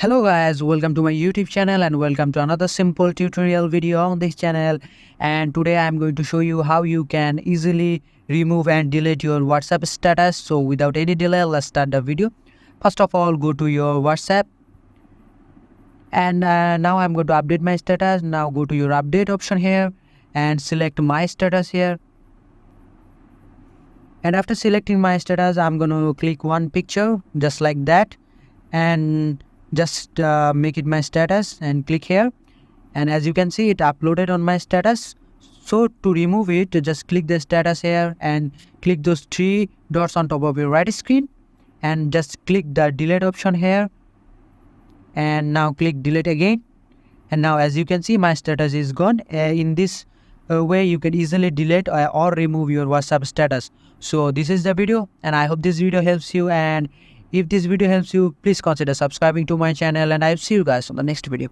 Hello guys, welcome to my YouTube channel and welcome to another simple tutorial video on this channel. And today I am going to show you how you can easily remove and delete your WhatsApp status. So without any delay, let's start the video. First of all, go to your WhatsApp and now I'm going to update my status. Now go to your update option here and select my status here. And after selecting my status, I'm going to click one picture just like that and just make it my status and click here, and as you can see it uploaded on my status. So to remove it, just click the status here and click those three dots on top of your right screen and just click the delete option here and now click delete again. And now as you can see my status is gone. In this way you can easily delete or remove your WhatsApp status. So this is the video and I hope this video helps you, and if this video helps you, please consider subscribing to my channel, and I'll see you guys on the next video.